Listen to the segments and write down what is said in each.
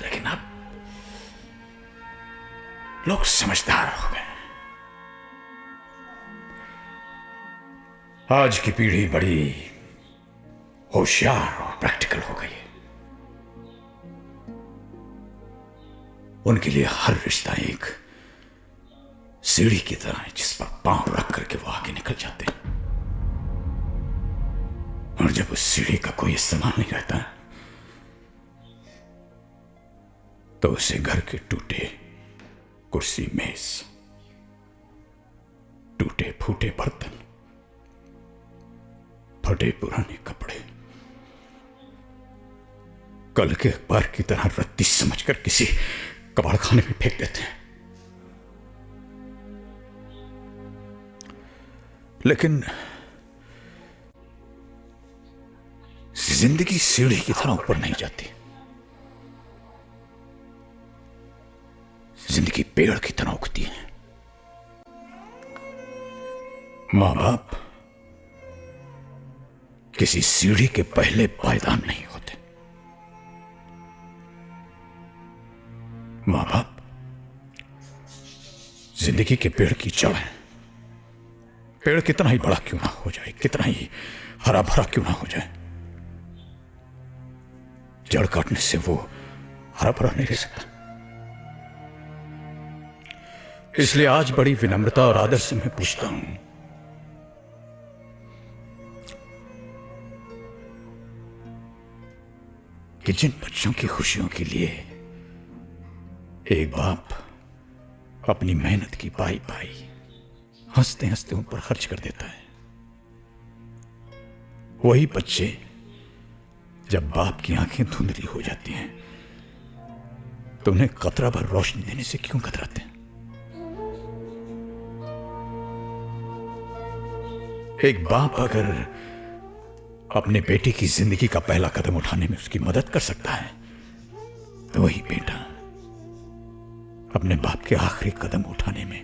लेकिन अब लोग समझदार हो गए। आज की पीढ़ी बड़ी होशियार और प्रैक्टिकल हो गई है। उनके लिए हर रिश्ता एक सीढ़ी की तरह है जिस पर पांव रख करके वो आगे निकल जाते हैं, और जब उस सीढ़ी का कोई इस्तेमाल नहीं रहता तो उसे घर के टूटे कुर्सी मेज, टूटे फूटे बर्तन, फटे पुराने कपड़े, कल के अखबार की तरह रत्ती समझकर किसी कबाड़खाने में फेंक देते हैं। लेकिन जिंदगी सीढ़ी की तरह ऊपर नहीं जाती। जिंदगी पेड़ की तरह उगती है। मां बाप किसी सीढ़ी के पहले पायदान नहीं होते। मां बाप जिंदगी के पेड़ की जड़ है। पेड़ कितना ही बड़ा क्यों ना हो जाए, कितना ही हरा भरा क्यों ना हो जाए, जड़ काटने से वो हरा भरा नहीं रह सकता। इसलिए आज बड़ी विनम्रता और आदर से मैं पूछता हूं कि जिन बच्चों की खुशियों के लिए एक बाप अपनी मेहनत की पाई पाई हंसते हंसते उन पर खर्च कर देता है, वही बच्चे जब बाप की आंखें धुंधली हो जाती हैं तो उन्हें कतरा भर रोशनी देने से क्यों कतराते हैं? एक बाप अगर अपने बेटे की जिंदगी का पहला कदम उठाने में उसकी मदद कर सकता है तो वही बेटा अपने बाप के आखिरी कदम उठाने में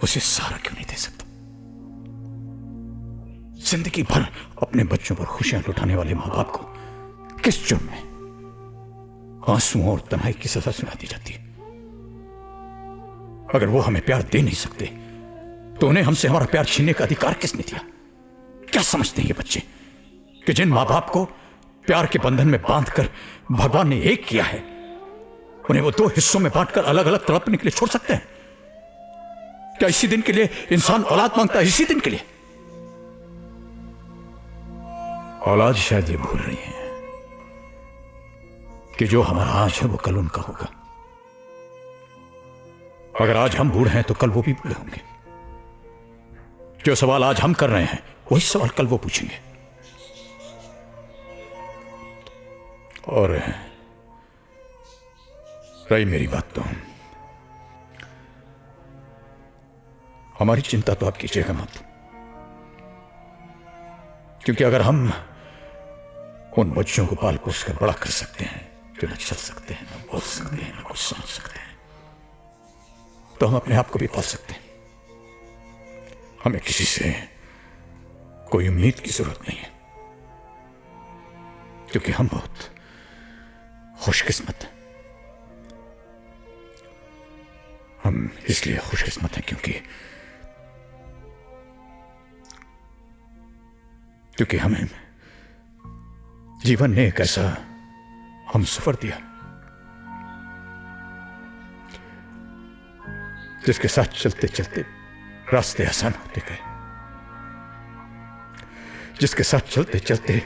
उसे सहारा क्यों नहीं दे सकता? जिंदगी भर अपने बच्चों पर खुशियां लुटाने वाले मां बाप को किस जुर्म में आंसुओं और तन्हाई की सजा सुना दी जाती है? अगर वो हमें प्यार दे नहीं सकते तो उन्हें हमसे हमारा प्यार छीनने का अधिकार किसने दिया? क्या समझते हैं ये बच्चे कि जिन मां बाप को प्यार के बंधन में बांधकर भगवान ने एक किया है, उन्हें वो दो हिस्सों में बांटकर अलग अलग तड़पने के लिए छोड़ सकते हैं? क्या इसी दिन के लिए इंसान औलाद मांगता है? इसी दिन के लिए औलाद शायद ये भूल रही है कि जो हमारा आज है वो कल उनका होगा। अगर आज हम बूढ़े हैं तो कल वो भी बूढ़े होंगे। जो सवाल आज हम कर रहे हैं वही सवाल कल वो पूछेंगे। और रही मेरी बात तो हमारी चिंता तो आप कीजिएगा मत, क्योंकि अगर हम उन बच्चों को पाल पोस कर बड़ा कर सकते हैं जो न चल सकते हैं, न बोल सकते हैं, न कुछ समझ सकते हैं, तो हम अपने आप को भी पाल सकते हैं। हमें किसी से कोई उम्मीद की जरूरत नहीं है, क्योंकि हम बहुत खुशकिस्मत हैं। हम इसलिए खुशकिस्मत हैं क्योंकि हमें जीवन ने एक ऐसा हम सफर दिया जिसके साथ चलते चलते रास्ते आसान होते गए, जिसके साथ चलते चलते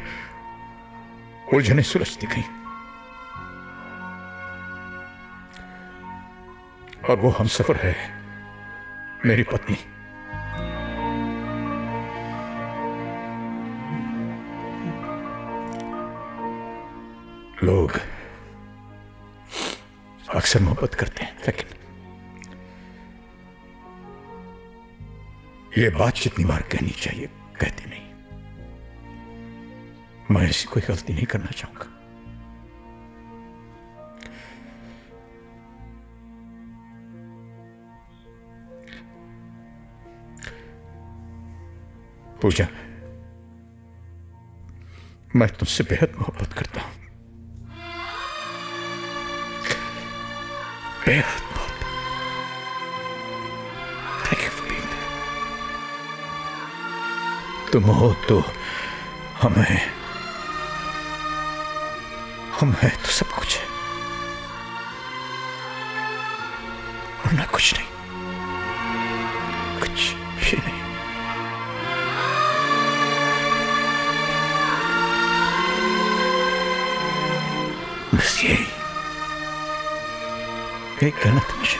उलझने सुलझती गई, और वो हम सफर है मेरी पत्नी। लोग अक्सर मोहब्बत करते हैं, लेकिन ये बात जितनी बार कहनी चाहिए कहते नहीं। मैं ऐसी कोई गलती नहीं करना चाहूंगा। पूजा, मैं तुमसे बेहद मोहब्बत करता हूं। बेहद बहुत thank you for being there. तुम हो तो हमें तो सब कुछ है, वरना कुछ नहीं, कुछ भी नहीं। बस यही कहना था मुझे।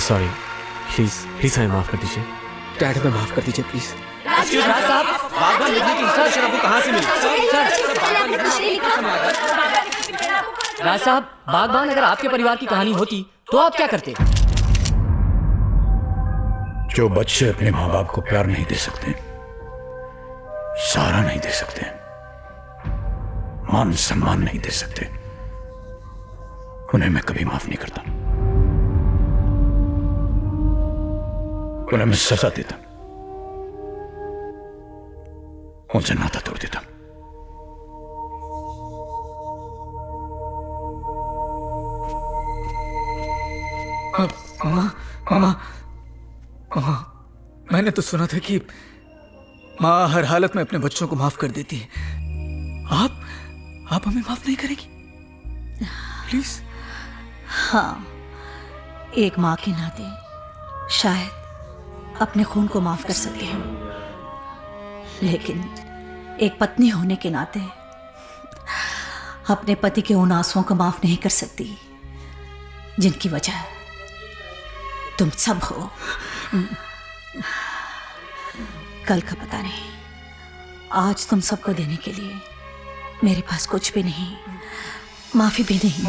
सॉरी, प्लीज हमें माफ कर दीजिए। डैड हमें माफ कर दीजिए प्लीज। राज साहब, बागबान लिखने की इंस्ट्रक्शन आपको कहाँ से मिली? राज साहब, बागबान अगर आपके परिवार की कहानी होती तो आप क्या करते? जो बच्चे अपने माँ बाप को प्यार नहीं दे सकते, सहारा नहीं दे सकते, मान सम्मान नहीं दे सकते, उन्हें मैं कभी माफ नहीं करता। उन्हें मैं सजा देता, उनसे नाता तोड़ देता। मामा, मैंने तो सुना था कि माँ हर हालत में अपने बच्चों को माफ कर देती है। आप हमें माफ नहीं करेगी प्लीज? हाँ, एक माँ के नाते शायद अपने खून को माफ कर सकती हूँ, लेकिन एक पत्नी होने के नाते अपने पति के उन आंसुओं को माफ नहीं कर सकती जिनकी वजह तुम सब हो। कल का पता नहीं, आज तुम सबको देने के लिए मेरे पास कुछ भी नहीं, माफी भी नहीं।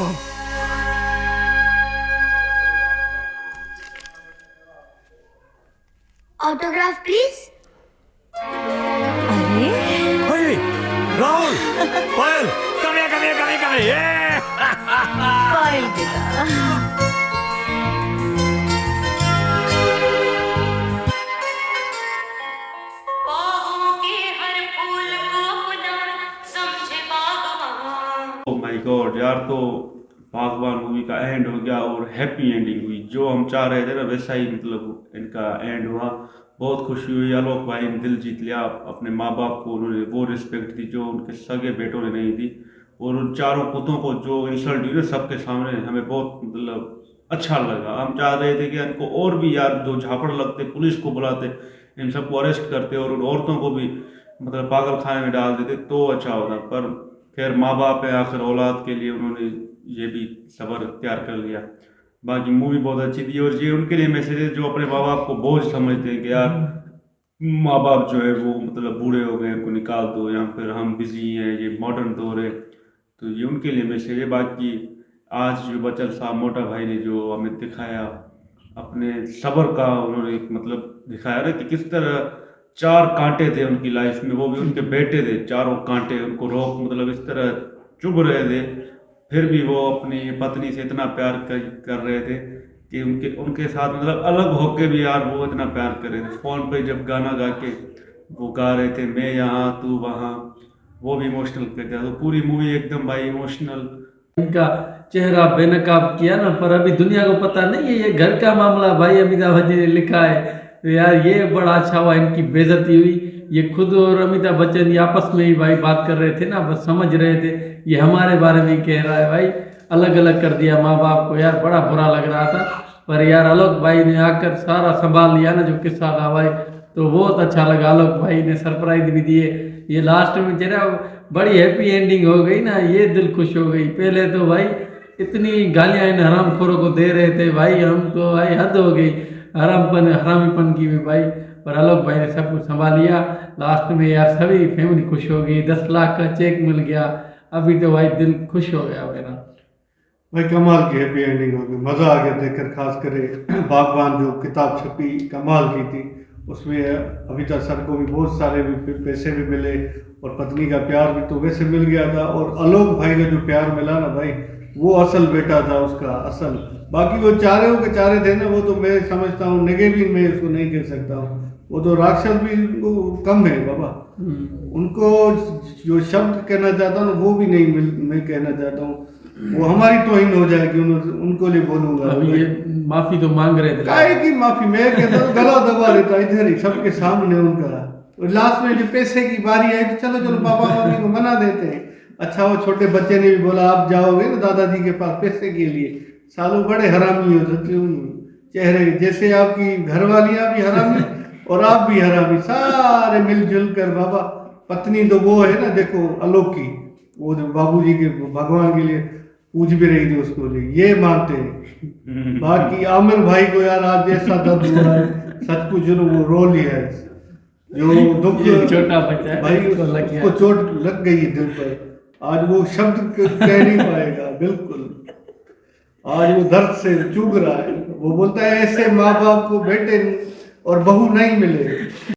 Autograph please. अरे राहुल, पायल, come here, yeah! पायल बेटा, ओह माय गॉड यार, तो बागबान मूवी का एंड हो गया और हैप्पी एंडिंग हुई। जो हम चाह रहे थे ना वैसा ही मतलब इनका एंड हुआ। बहुत खुशी हुई। आलोक भाई ने दिल जीत लिया। अपने माँ बाप को उन्होंने वो रिस्पेक्ट दी जो उनके सगे बेटों ने नहीं दी, और उन चारों पुतों को जो इंसल्ट हुई ना सबके सामने, हमें बहुत मतलब अच्छा लगा। हम चाह रहे थे कि इनको और भी यार जो झापड़ लगते, पुलिस को बुलाते, इन सबको अरेस्ट करते और उन औरतों को भी मतलब पागल खाने में डाल देते तो अच्छा होता। पर खैर माँ बाप है आखिर, औलाद के लिए उन्होंने ये भी सब्र इख्तियार कर लिया। बाकी मूवी बहुत अच्छी थी, और ये उनके लिए मैसेज है जो अपने माँ बाप को बोझ समझते हैं कि यार माँ बाप जो है वो मतलब बूढ़े हो गए, उनको निकाल दो, या फिर हम बिजी हैं, ये मॉडर्न दौर है, तो ये उनके लिए मैसेज है। बाकी आज जो बचल साहब मोटा भाई ने जो हमें दिखाया अपने सब्र का, उन्होंने एक मतलब दिखाया ना कि किस तरह 4 कांटे थे उनकी लाइफ में, वो भी उनके बेटे थे, चारों कांटे उनको रोक मतलब इस तरह चुभ रहे थे, फिर भी वो अपनी पत्नी से इतना प्यार कर रहे थे कि उनके साथ मतलब अलग होके भी यार वो इतना प्यार कर रहे थे। फ़ोन पे जब गाना गा के वो गा रहे थे, मैं यहाँ तू वहाँ, वो भी इमोशनल कर दिया। तो पूरी मूवी एकदम भाई इमोशनल। इनका चेहरा बेनकाब किया ना, पर अभी दुनिया को पता नहीं है ये घर का मामला भाई अमिताभ बच्चन ने लिखा है। तो यार ये बड़ा अच्छा हुआ, इनकी बेइज्जती हुई। ये खुद और अमिताभ बच्चन ये आपस में ही भाई बात कर रहे थे ना, बस समझ रहे थे ये हमारे बारे में कह रहा है भाई, अलग अलग कर दिया माँ बाप को। यार बड़ा बुरा लग रहा था, पर यार आलोक भाई ने आकर सारा संभाल लिया ना, जो किस्सा था भाई तो बहुत अच्छा लगा। आलोक भाई ने सरप्राइज भी दिए। ये लास्ट में जरा बड़ी हैप्पी एंडिंग हो गई ना, ये दिल खुश हो गई। पहले तो भाई इतनी गालियाँ इन हरामखोरों को दे रहे थे भाई, हम तो भाई हद हो गई हरामीपन की भी भाई, पर आलोक भाई ने सब कुछ संभाल लिया। लास्ट में यार सभी फैमिली खुश हो गई, 10 लाख का चेक मिल गया। अभी तो भाई दिल खुश हो गया मेरा भाई। कमाल की हैप्पी एंडिंग हो गई, मज़ा आ गया देखकर। खास कर बागबान जो किताब छपी कमाल की थी, उसमें अमिताभ सर को भी बहुत सारे भी पैसे भी मिले और पत्नी का प्यार भी तो वैसे मिल गया था। और आलोक भाई का जो प्यार मिला ना भाई, वो असल बेटा था उसका, असल। बाकी वो चारों के चारे थे ना, वो तो मैं समझता हूँ नेगेटिव में उसको नहीं कह सकता हूँ, वो तो राक्षस भी कम है बाबा। उनको जो शब्द कहना चाहता हूँ वो भी नहीं मैं कहना चाहता हूँ, वो हमारी तौहीन हो जाएगी उनको लिए बोलूंगा। अभी ये माफी तो मांग रहे थे, काय की माफी, मैं कहता हूँ गला दबा लेता इधर ही सबके सामने उनका। और लास्ट में जो पैसे की बारी आई तो चलो चलो पापा मम्मी को मना देते हैं। अच्छा वो छोटे बच्चे ने भी बोला आप जाओगे ना दादाजी के पास पैसे के लिए, सालों बड़े हरामी हो चेहरे, जैसे आपकी घरवालियां भी हरामी और आप भी हरामी, सारे मिलजुल कर बाबा। पत्नी तो वो है ना देखो आलोक की, वो बाबूजी के भगवान के लिए पूछ भी रही थी उसको लिए, ये मानते हैं। बाकी आमिर भाई को यार आज जैसा दर्द हुआ है सच पूछो वो रो लिया है, जो दुख छोटा बच्चा है भाई उसको चोट लग गई है दिल पर, आज वो शब्द कह नहीं पाएगा बिल्कुल। आज वो दर्द से चूक रहा है, वो बोलता है ऐसे माँ बाप को बेटे और बहू नहीं मिले।